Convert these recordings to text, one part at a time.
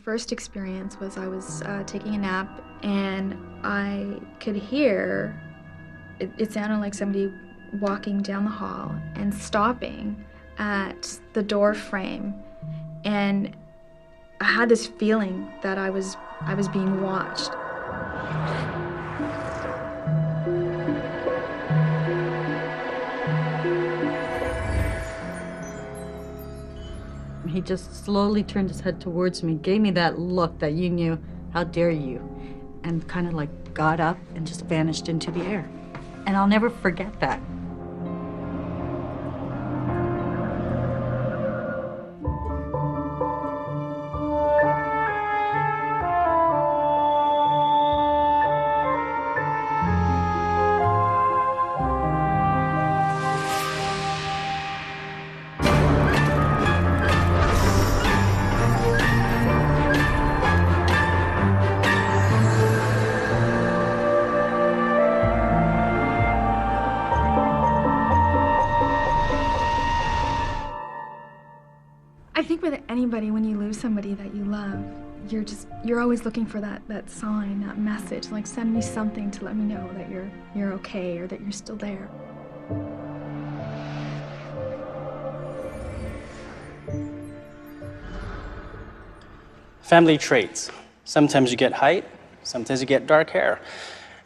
first experience was I was taking a nap and I could hear, it sounded like somebody walking down the hall and stopping at the door frame, and I had this feeling that I was being watched. He just slowly turned his head towards me, gave me that look that you knew, how dare you, and kind of like got up and just vanished into the air. And I'll never forget that. I think with anybody, when you lose somebody that you love, you're always looking for that sign, that message, like send me something to let me know that you're okay or that you're still there. Family traits. Sometimes you get height, sometimes you get dark hair.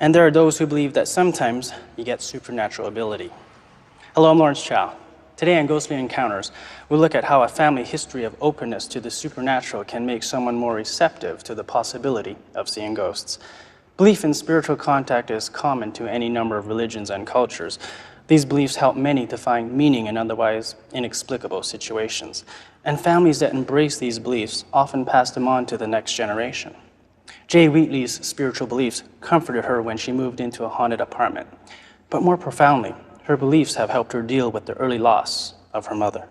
And there are those who believe that sometimes you get supernatural ability. Hello, I'm Lawrence Chow. Today on Ghostly Encounters, we'll look at how a family history of openness to the supernatural can make someone more receptive to the possibility of seeing ghosts. Belief in spiritual contact is common to any number of religions and cultures. These beliefs help many to find meaning in otherwise inexplicable situations. And families that embrace these beliefs often pass them on to the next generation. Jay Wheatley's spiritual beliefs comforted her when she moved into a haunted apartment. But more profoundly, her beliefs have helped her deal with the early loss of her mother.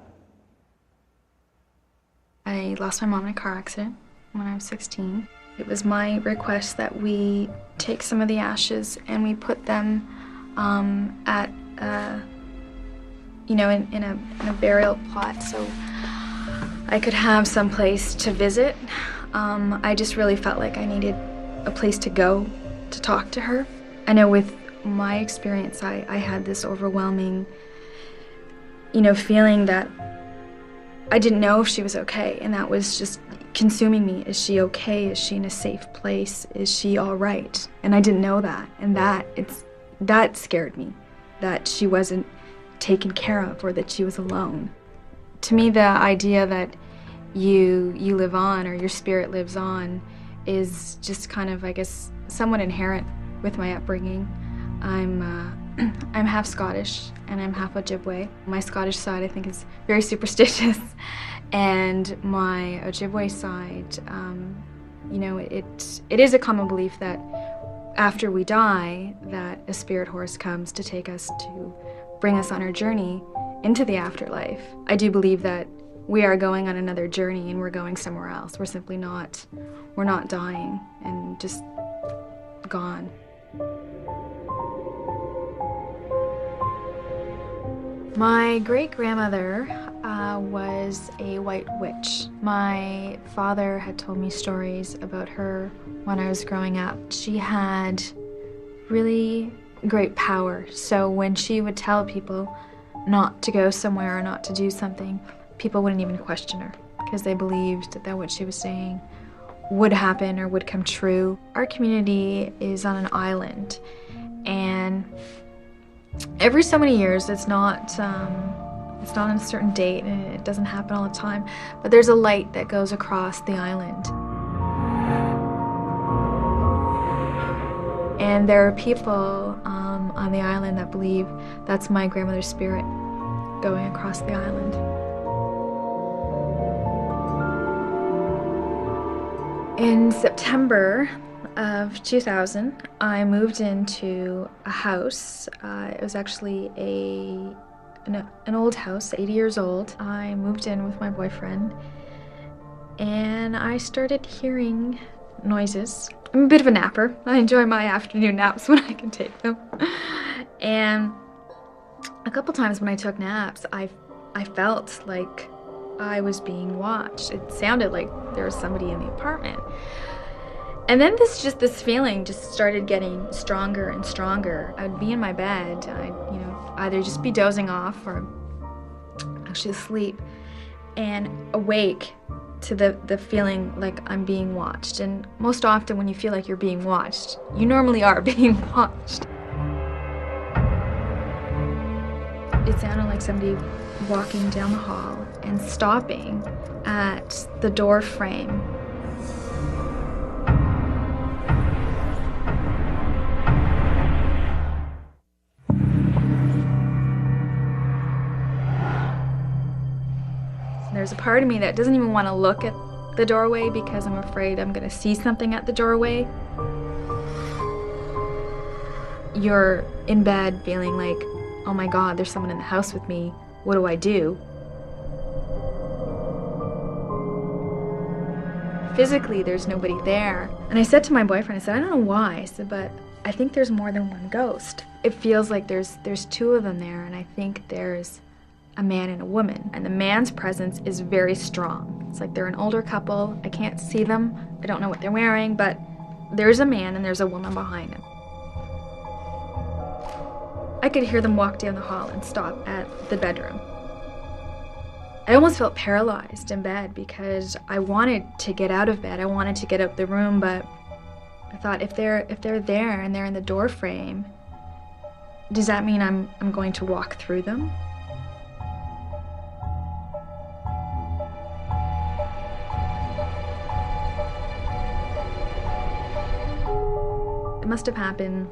I lost my mom in a car accident when I was 16. It was my request that we take some of the ashes and we put them at, in a burial plot so I could have some place to visit. I just really felt like I needed a place to go to talk to her. I know with my experience, I had this overwhelming, feeling that I didn't know if she was okay, and that was just consuming me. Is she okay? Is she in a safe place? Is she all right? And I didn't know that, and that scared me, that she wasn't taken care of or that she was alone. To me, the idea that you live on, or your spirit lives on, is just kind of, I guess, somewhat inherent with my upbringing. I'm half Scottish and I'm half Ojibwe. My Scottish side, I think, is very superstitious, and my Ojibwe side, it is a common belief that after we die, that a spirit horse comes to take us to bring us on our journey into the afterlife. I do believe that we are going on another journey and we're going somewhere else. We're simply not dying and just gone. My great-grandmother was a white witch. My father had told me stories about her when I was growing up. She had really great power, so when she would tell people not to go somewhere or not to do something, people wouldn't even question her because they believed that what she was saying would happen or would come true. Our community is on an island, and every so many years, it's not on a certain date and it doesn't happen all the time, but there's a light that goes across the island. And there are people on the island that believe that's my grandmother's spirit going across the island. In September of 2000, I moved into a house. It was actually an old house, 80 years old. I moved in with my boyfriend, and I started hearing noises. I'm a bit of a napper. I enjoy my afternoon naps when I can take them. And a couple times when I took naps, I felt like I was being watched. It sounded like there was somebody in the apartment. And then this feeling just started getting stronger and stronger. I'd be in my bed, I'd, either just be dozing off or actually asleep, and awake to the feeling like I'm being watched. And most often when you feel like you're being watched, you normally are being watched. It sounded like somebody walking down the hall and stopping at the door frame. There's a part of me that doesn't even want to look at the doorway because I'm afraid I'm going to see something at the doorway. You're in bed feeling like, oh my God, there's someone in the house with me. What do I do? Physically, there's nobody there. And I said to my boyfriend, I said, I don't know why. I said, but I think there's more than one ghost. It feels like there's two of them there, and I think there's a man and a woman. And the man's presence is very strong. It's like they're an older couple. I can't see them. I don't know what they're wearing, but there's a man and there's a woman behind him. I could hear them walk down the hall and stop at the bedroom. I almost felt paralyzed in bed because I wanted to get out of bed. I wanted to get out the room, but I thought if they're there and they're in the door frame, does that mean I'm going to walk through them? It must have happened,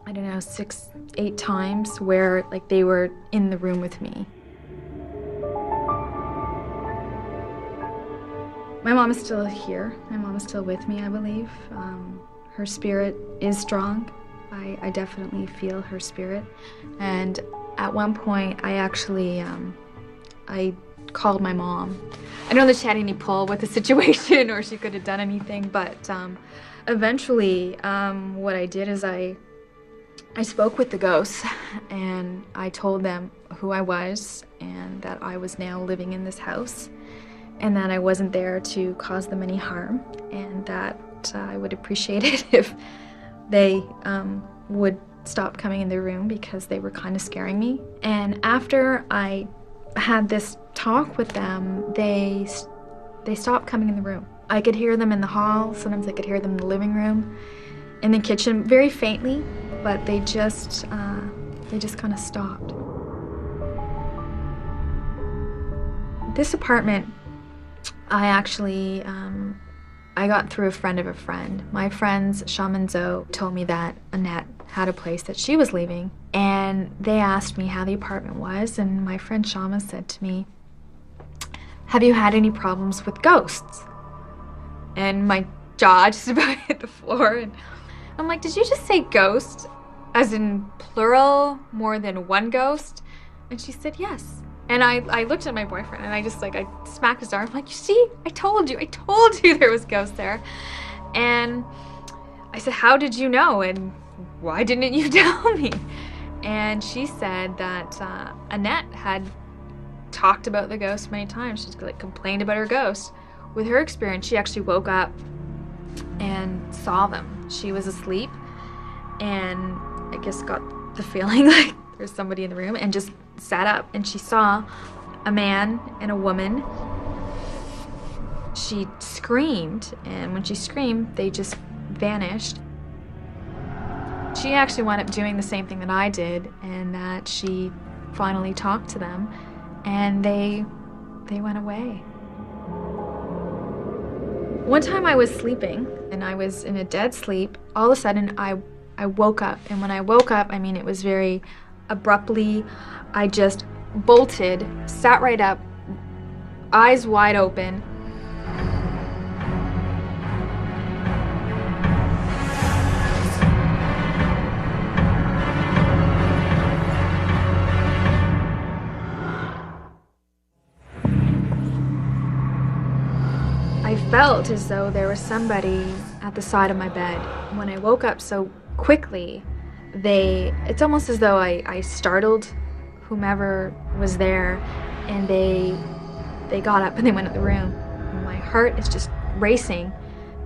I don't know, 6, 8 times where like they were in the room with me. My mom is still here. My mom is still with me, I believe. Her spirit is strong. I definitely feel her spirit. And at one point, I actually, I called my mom. I don't know that she had any pull with the situation or she could have done anything, but eventually, what I did is I spoke with the ghosts and I told them who I was and that I was now living in this house and that I wasn't there to cause them any harm and that I would appreciate it if they would stop coming in the room because they were kind of scaring me. And after I had this talk with them, they stopped coming in the room. I could hear them in the hall, sometimes I could hear them in the living room, in the kitchen, very faintly, but they just kind of stopped. This apartment, I actually, I got through a friend of a friend. My friends, Sham and Zoe, told me that Annette had a place that she was leaving, and they asked me how the apartment was, and my friend Shama said to me, have you had any problems with ghosts? And my jaw just about hit the floor, and I'm like, did you just say ghost? As in plural, more than one ghost? And she said, yes. And I looked at my boyfriend and I smacked his arm. I'm like, you see, I told you there was ghosts there. And I said, how did you know? And why didn't you tell me? And she said that Annette had talked about the ghost many times. She's like complained about her ghost. With her experience, she actually woke up and saw them. She was asleep and I guess got the feeling like there's somebody in the room and just sat up and she saw a man and a woman. She screamed, and when she screamed, they just vanished. She actually wound up doing the same thing that I did, and that she finally talked to them and they went away. One time I was sleeping and I was in a dead sleep. All of a sudden I woke up, and when I woke up, I mean, it was very abruptly. I just bolted, sat right up, eyes wide open. I felt as though there was somebody at the side of my bed. When I woke up so quickly, it's almost as though I startled whomever was there, and they They got up and they went out the room. And my heart is just racing,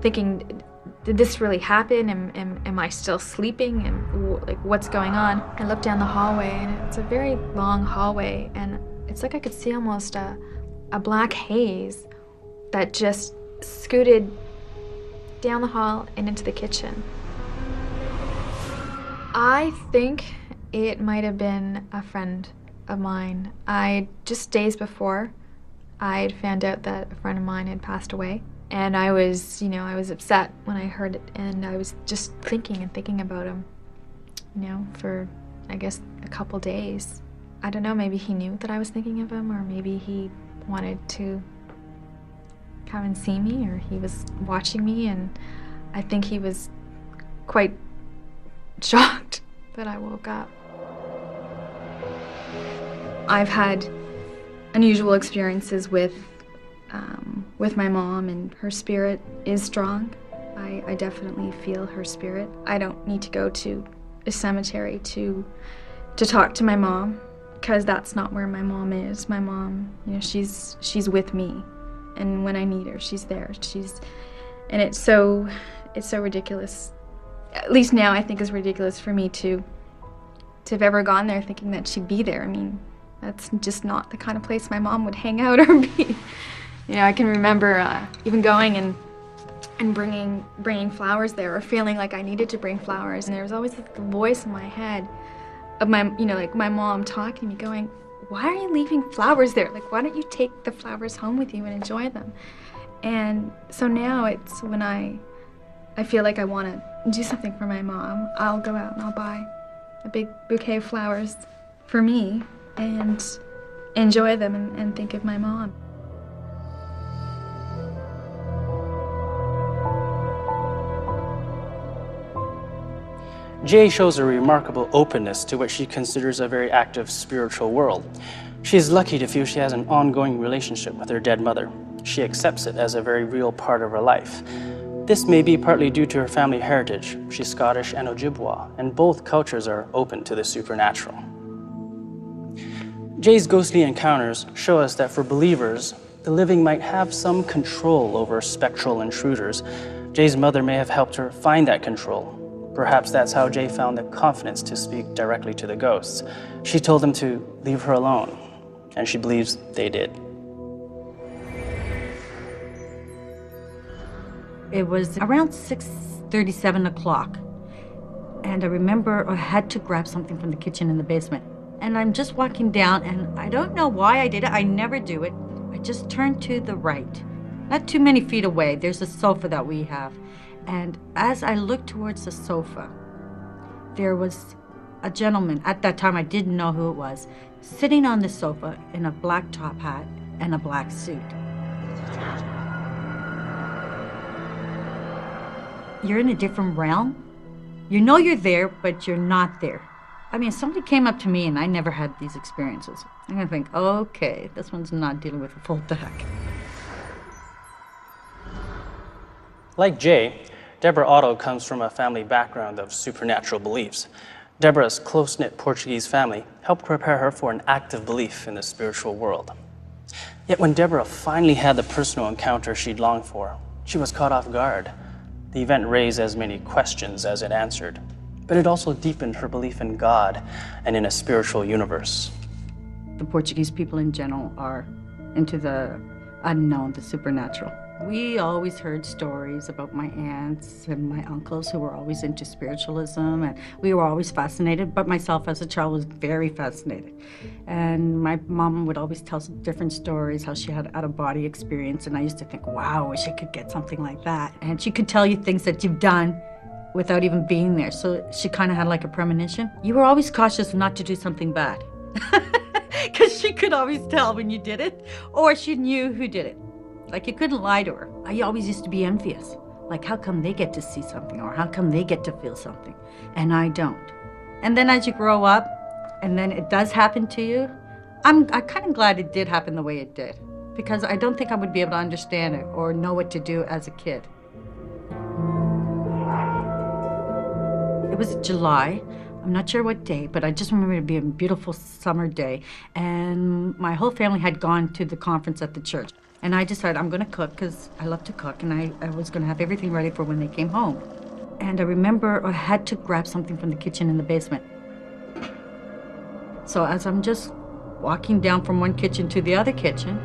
thinking, did this really happen? Am I still sleeping? And like, what's going on? I look down the hallway, and it's a very long hallway, and it's like I could see almost a black haze that just scooted down the hall and into the kitchen. I think it might have been a friend of mine. Just days before, I'd found out that a friend of mine had passed away. And I was upset when I heard it, and I was just thinking about him, for, I guess, a couple days. I don't know, maybe he knew that I was thinking of him, or maybe he wanted to come and see me, or he was watching me, and I think he was quite shocked that I woke up. I've had unusual experiences with my mom, and her spirit is strong. I definitely feel her spirit. I don't need to go to a cemetery to talk to my mom, because that's not where my mom is. My mom, she's with me, and when I need her, she's there. And it's so ridiculous. At least now I think it's ridiculous for me to have ever gone there thinking that she'd be there. I mean, that's just not the kind of place my mom would hang out or be. I can remember even going and bringing flowers there, or feeling like I needed to bring flowers. And there was always the voice in my head of my mom talking to me, going, why are you leaving flowers there? Like, why don't you take the flowers home with you and enjoy them? And so now it's when I feel like I want to do something for my mom, I'll go out and I'll buy a big bouquet of flowers for me and enjoy them and think of my mom. Jay shows a remarkable openness to what she considers a very active spiritual world. She is lucky to feel she has an ongoing relationship with her dead mother. She accepts it as a very real part of her life. This may be partly due to her family heritage. She's Scottish and Ojibwa, and both cultures are open to the supernatural. Jay's ghostly encounters show us that for believers, the living might have some control over spectral intruders. Jay's mother may have helped her find that control. Perhaps that's how Jay found the confidence to speak directly to the ghosts. She told them to leave her alone, and she believes they did. It was around 6:30, 7 o'clock, and I remember I had to grab something from the kitchen in the basement. And I'm just walking down, and I don't know why I did it. I never do it. I just turned to the right. Not too many feet away, there's a sofa that we have. And as I looked towards the sofa, there was a gentleman, at that time I didn't know who it was, sitting on the sofa in a black top hat and a black suit. You're in a different realm. You know you're there, but you're not there. I mean, somebody came up to me, and I never had these experiences. I'm gonna think, okay, this one's not dealing with a full deck. Like Jay, Deborah Otto comes from a family background of supernatural beliefs. Deborah's close-knit Portuguese family helped prepare her for an active belief in the spiritual world. Yet when Deborah finally had the personal encounter she'd longed for, she was caught off guard. The event raised as many questions as it answered, but it also deepened her belief in God and in a spiritual universe. The Portuguese people in general are into the unknown, the supernatural. We always heard stories about my aunts and my uncles who were always into spiritualism, and we were always fascinated, but myself as a child was very fascinated. And my mom would always tell some different stories, how she had out-of-body experience, and I used to think, wow, I wish I could get something like that. And she could tell you things that you've done without even being there, so she kind of had like a premonition. You were always cautious not to do something bad, because she could always tell when you did it, or she knew who did it. Like, you couldn't lie to her. I always used to be envious. Like, how come they get to see something, or how come they get to feel something, and I don't? And then as you grow up, and then it does happen to you, I'm kind of glad it did happen the way it did, because I don't think I would be able to understand it or know what to do as a kid. It was July. I'm not sure what day, but I just remember it being a beautiful summer day. And my whole family had gone to the conference at the church. And I decided I'm going to cook because I love to cook, and I was going to have everything ready for when they came home. And I remember I had to grab something from the kitchen in the basement. So as I'm just walking down from one kitchen to the other kitchen,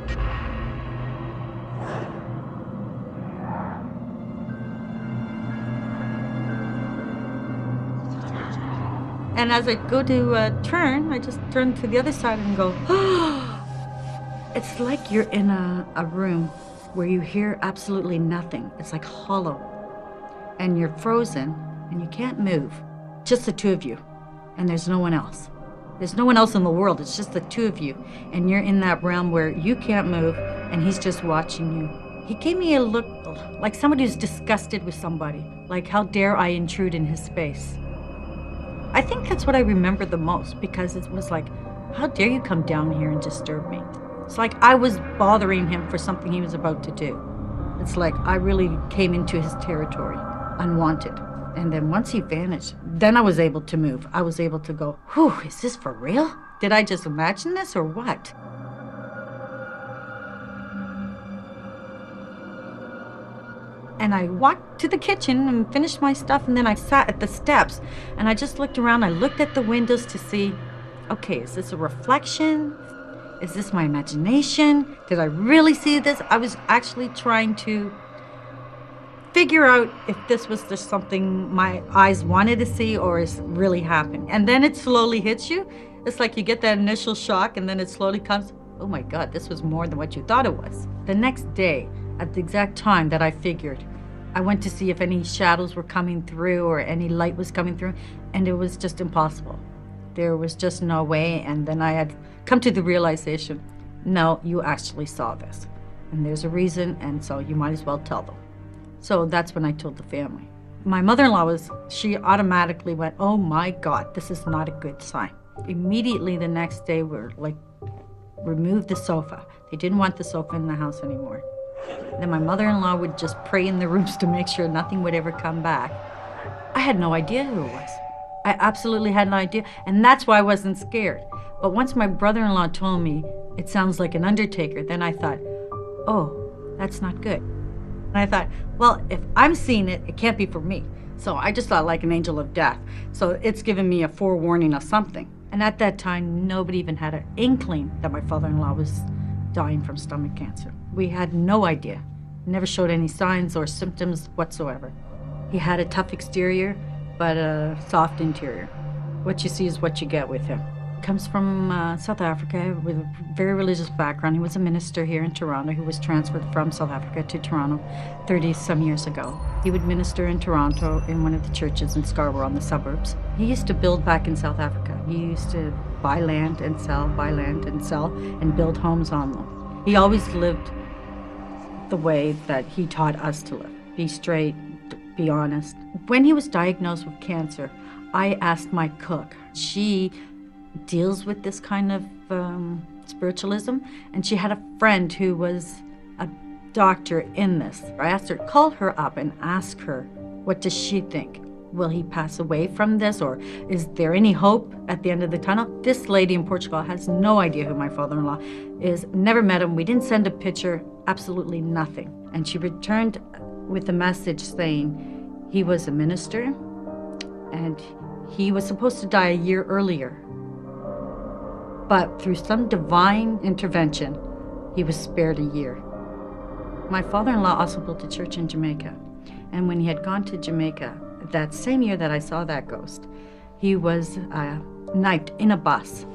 and as I go to turn, I just turn to the other side and go, it's like you're in a room where you hear absolutely nothing. It's like hollow. And you're frozen and you can't move. Just the two of you. And there's no one else. There's no one else in the world. It's just the two of you. And you're in that realm where you can't move and he's just watching you. He gave me a look like somebody who's disgusted with somebody. Like, how dare I intrude in his space? I think that's what I remember the most, because it was like, how dare you come down here and disturb me? It's like I was bothering him for something he was about to do. It's like I really came into his territory, unwanted. And then once he vanished, then I was able to move. I was able to go, whew, is this for real? Did I just imagine this or what? And I walked to the kitchen and finished my stuff, and then I sat at the steps and I just looked around. I looked at the windows to see, okay, is this a reflection? Is this my imagination? Did I really see this? I was actually trying to figure out if this was just something my eyes wanted to see or is really happening. And then it slowly hits you. It's like you get that initial shock and then it slowly comes, oh my God, this was more than what you thought it was. The next day, at the exact time that I figured, I went to see if any shadows were coming through or any light was coming through, and it was just impossible. There was just no way, and then I had come to the realization, no, you actually saw this. And there's a reason, and so you might as well tell them. So that's when I told the family. My mother-in-law she automatically went, oh my God, this is not a good sign. Immediately the next day, we're like, remove the sofa. They didn't want the sofa in the house anymore. Then my mother-in-law would just pray in the rooms to make sure nothing would ever come back. I had no idea who it was. I absolutely had no idea, and that's why I wasn't scared. But once my brother-in-law told me, it sounds like an undertaker, then I thought, oh, that's not good. And I thought, well, if I'm seeing it, it can't be for me. So I just thought like an angel of death. So it's given me a forewarning of something. And at that time, nobody even had an inkling that my father-in-law was dying from stomach cancer. We had no idea. Never showed any signs or symptoms whatsoever. He had a tough exterior, but a soft interior. What you see is what you get with him. Comes from South Africa with a very religious background. He was a minister here in Toronto who was transferred from South Africa to Toronto 30-some years ago. He would minister in Toronto in one of the churches in Scarborough on the suburbs. He used to build back in South Africa. He used to buy land and sell, and build homes on them. He always lived the way that he taught us to live. Be straight, be honest. When he was diagnosed with cancer, I asked my cook. She deals with this kind of spiritualism, and she had a friend who was a doctor in this. I asked her, call her up and ask her, what does she think? Will he pass away from this, or is there any hope at the end of the tunnel? This lady in Portugal has no idea who my father-in-law is, never met him. We didn't send a picture, absolutely nothing. And she returned with a message saying he was a minister and he was supposed to die a year earlier. But through some divine intervention, he was spared a year. My father-in-law also built a church in Jamaica. And when he had gone to Jamaica, that same year that I saw that ghost, he was knifed in a bus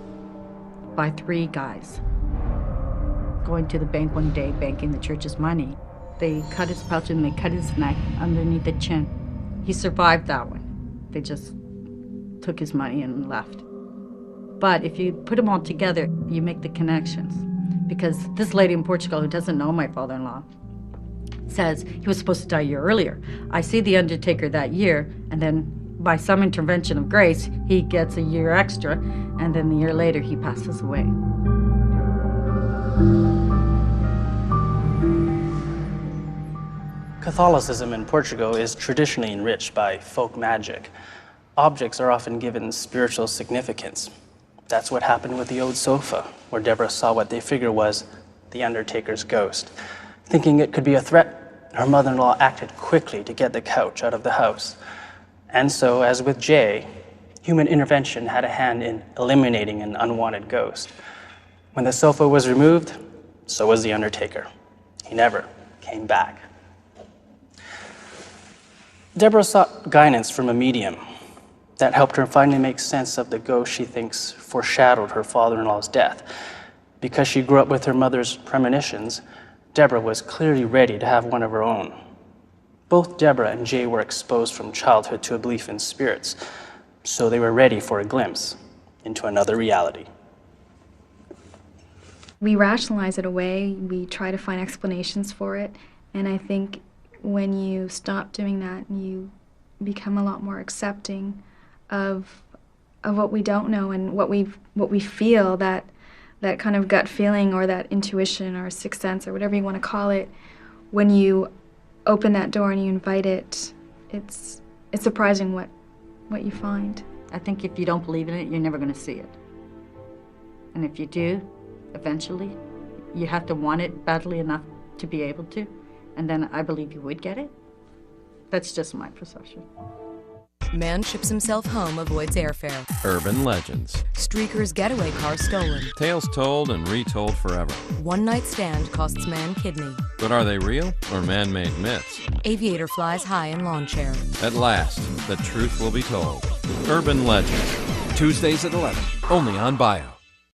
by 3 guys. Going to the bank one day, banking the church's money. They cut his pouch and they cut his neck underneath the chin. He survived that one. They just took his money and left. But if you put them all together, you make the connections. Because this lady in Portugal who doesn't know my father-in-law says he was supposed to die a year earlier. I see the undertaker that year, and then by some intervention of grace, he gets a year extra, and then the year later he passes away. Catholicism in Portugal is traditionally enriched by folk magic. Objects are often given spiritual significance. That's what happened with the old sofa, where Deborah saw what they figure was the undertaker's ghost. Thinking it could be a threat, her mother-in-law acted quickly to get the couch out of the house. And so, as with Jay, human intervention had a hand in eliminating an unwanted ghost. When the sofa was removed, so was the undertaker. He never came back. Deborah sought guidance from a medium that helped her finally make sense of the ghost she thinks foreshadowed her father-in-law's death. Because she grew up with her mother's premonitions, Deborah was clearly ready to have one of her own. Both Deborah and Jay were exposed from childhood to a belief in spirits, so they were ready for a glimpse into another reality. We rationalize it away, we try to find explanations for it, and I think when you stop doing that, you become a lot more accepting of what we don't know and what we feel, that kind of gut feeling or that intuition or sixth sense or whatever you want to call it. When you open that door and you invite it, it's surprising what you find. I think if you don't believe in it, you're never going to see it. And if you do, eventually, you have to want it badly enough to be able to, and then I believe you would get it. That's just my perception. Man ships himself home, avoids airfare. Urban legends. Streaker's getaway car stolen. Tales told and retold forever. One night stand costs man kidney. But are they real or man-made myths? Aviator flies high in lawn chair. At last, the truth will be told. Urban legends. Tuesdays at 11, only on Bio.